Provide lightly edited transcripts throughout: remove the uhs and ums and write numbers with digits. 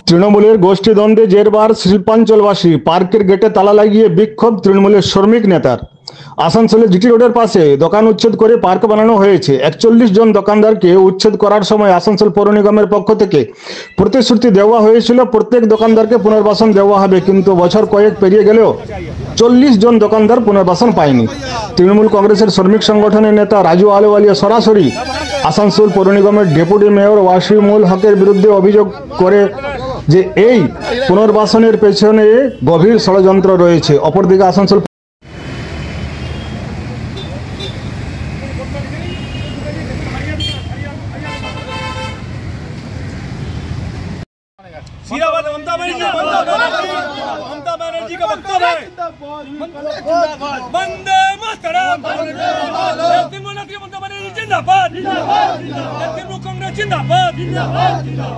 তৃণমূলের গোষ্ঠীদ্বন্দ্বে জেরবার শিল্পাঞ্চলবাসী, পার্কের গেটে তালা লাগিয়ে বিক্ষোভ তৃণমূলের শ্রমিক নেতার। আসানসোলে জিটি রোডের পাশে দোকান উচ্ছেদ করে পার্ক বানানো হয়েছে। 41 জন দোকানদারকে উচ্ছেদ করার সময় আসানসোল পৌর নিগমের পক্ষ থেকে প্রতিশ্রুতি দেওয়া হয়েছিল প্রত্যেক দোকানদারকে পুনর্বাসন দেওয়া হবে, কিন্তু বছর কয়েক পেরিয়ে গেলেও 40 জন দোকানদার পুনর্বাসন পায়নি। তৃণমূল কংগ্রেসের শ্রমিক সংগঠনের নেতা রাজু আলওয়ালিয়া সরাসরি আসানসোল পৌর নিগমের ডেপুটি মেয়র ওয়াসিমুল হকের বিরুদ্ধে অভিযোগ করে যে এই পুনর্বাসনের পেছনে গভীর ষড়যন্ত্র রয়েছে। অপরদিকে আসানসোল ममता बनर्जी का वक्तव्य है वंदे मातरम, तृणमूल ममता बनर्जी जिंदाबाद, तृणमूल कांग्रेस जिंदाबाद,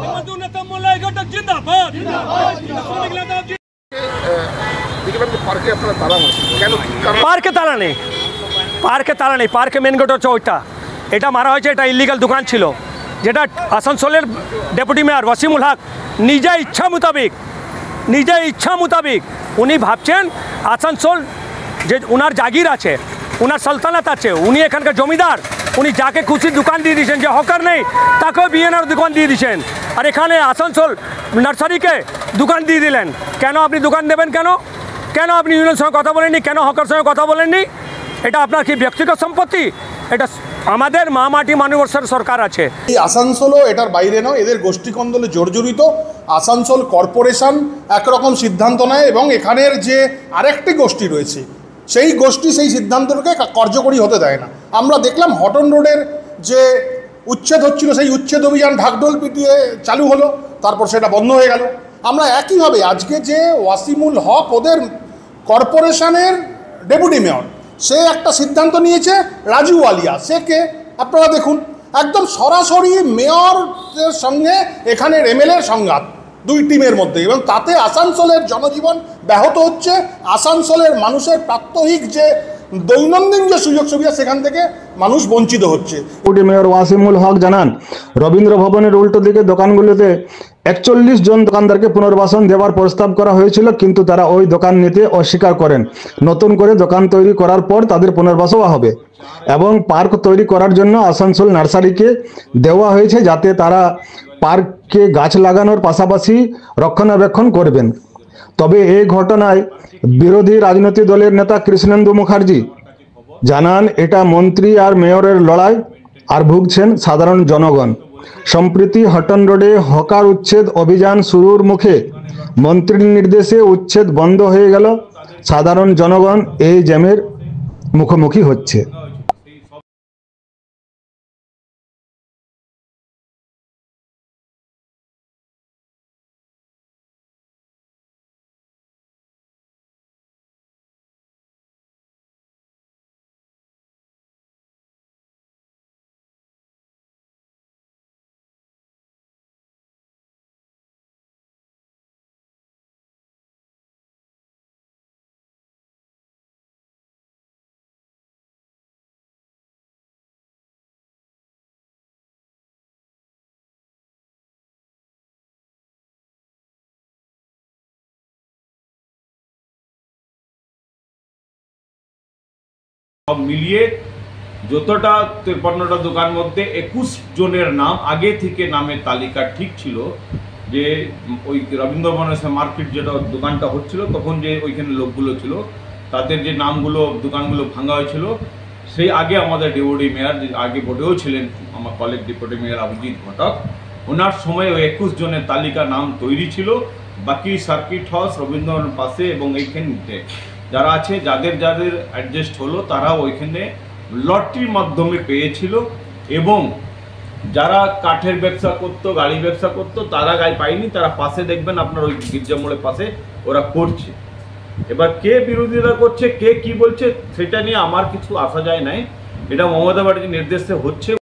मजदूर नेता मुलाई घटक जिंदाबाद। পার্কে তালা নেই, পার্কে মেন গেট হচ্ছে ওইটা, এটা মারা হয়েছে, এটা ইলিগাল দোকান ছিল, যেটা আসানসোলের ডেপুটি মেয়র ওয়াসিমুল হক নিজে ইচ্ছা মোতাবেক উনি ভাবছেন আসানসোল যে ওনার জাগির আছে, ওনার সালতানাত আছে, উনি এখানকার জমিদার, উনি যাকে খুশি দোকান দিয়ে দিয়েছেন, যে হকার নেই তাকেও বিএনআর দোকান দিয়ে দিয়েছেন, আর এখানে আসানসোল নার্সারিকে দোকান দিয়ে দিলেন। কেন আপনি দোকান দেবেন? কেন আপনি ইউনিয়নের সঙ্গে কথা বলেননি? কেন হকার সঙ্গে কথা বলেননি? এটা আপনার কি ব্যক্তিগত সম্পত্তি? এটা আমাদের মা মাটি মানুষের সরকার আছে। এই আসানসোলও এটার বাইরে নয়, এদের গোষ্ঠীকন্দলে জর্জরিত। আসানসোল কর্পোরেশন একরকম সিদ্ধান্ত নেয় এবং এখানের যে আরেকটি গোষ্ঠী রয়েছে সেই গোষ্ঠী সেই সিদ্ধান্তকে কার্যকরী হতে দেয় না। আমরা দেখলাম হটন রোডের যে উচ্ছেদ হচ্ছিল, সেই উচ্ছেদ অভিযান ঢাকঢোল পিটিয়ে চালু হলো, তারপর সেটা বন্ধ হয়ে গেল। আমরা একইভাবে আজকে যে ওয়াসিমুল হক ওদের কর্পোরেশনের ডেপুটি মেয়র, সে একটা সিদ্ধান্ত নিয়েছে। রাজু আলিয়া সে কে আপনারা দেখুন, একদম সরাসরি মেয়রের সঙ্গে এখানের এমএলএর সংঘাত দুই টিমের মধ্যে, এবং তাতে আসানসোলের জনজীবন ব্যাহত হচ্ছে। আসানসোলের মানুষের প্রাত্যহিক যে দৈনন্দিন যে সুযোগ সুবিধা সেখান থেকে মানুষ বঞ্চিত হচ্ছে। ডেপুটি মেয়র ওয়াসিমুল হক জানান, রবীন্দ্র ভবনের উল্টো দিকে দোকানগুলোতে 41 জন দোকানদারকে পুনর্বাসন দেওয়ার প্রস্তাব করা হয়েছিল, কিন্তু তারা ওই দোকান নিতে অস্বীকার করেন। নতুন করে দোকান তৈরি করার পর তাদের পুনর্বাসন হবে এবং পার্ক তৈরি করার জন্য আসানসোল নার্সারিকে দেওয়া হয়েছে, যাতে তারা পার্কে গাছ লাগানোর পাশাপাশি রক্ষণাবেক্ষণ করবেন। তবে এই ঘটনায় বিরোধী রাজনৈতিক দলের নেতা কৃষ্ণেন্দু মুখার্জি জানান, এটা মন্ত্রী আর মেয়রের লড়াই, আর ভুগছেন সাধারণ জনগণ। সম্প্রতি হটন রোডে হকার উচ্ছেদ অভিযান শুরুর মুখে মন্ত্রীর নির্দেশে উচ্ছেদ বন্ধ হয়ে গেল। সাধারণ জনগণ এই জ্যামের মুখোমুখি হচ্ছে। সব মিলিয়ে যতটা 53টা দোকান মধ্যে 21 জনের নাম আগে থেকে নামের তালিকা ঠিক ছিল, যে ওই রবীন্দ্র ভবনের মার্কেট যেটা দোকানটা হচ্ছিল তখন যে ওইখানে লোকগুলো ছিল তাদের যে নামগুলো দোকানগুলো ভাঙা হয়েছিল, সেই আগে আমাদের ডেপুটি মেয়র আগে বোর্ডেও ছিলেন আমার কলেজ ডেপুটি মেয়র অভিজিৎ ঘটক, ওনার সময় ওই 21 জনের তালিকা নাম তৈরি ছিল। বাকি সার্কিট হাউস রবীন্দ্র ভবনের পাশে এবং এইখানে যারা আছে যাদের অ্যাডজাস্ট হলো তারা ওইখানে লটারির মাধ্যমে পেয়েছিল, এবং যারা কাঠের ব্যবসা করতো, গাড়ি ব্যবসা করতো, তারা গায়ে পায়নি, তারা পাশে দেখবেন আপনার ওই গির্জা মোড়ের পাশে ওরা করছে। এবার কে বিরোধিতা করছে, কে কি বলছে সেটা নিয়ে আমার কিছু আসা যায় নাই, এটা মমতা ব্যানার্জির নির্দেশে হচ্ছে।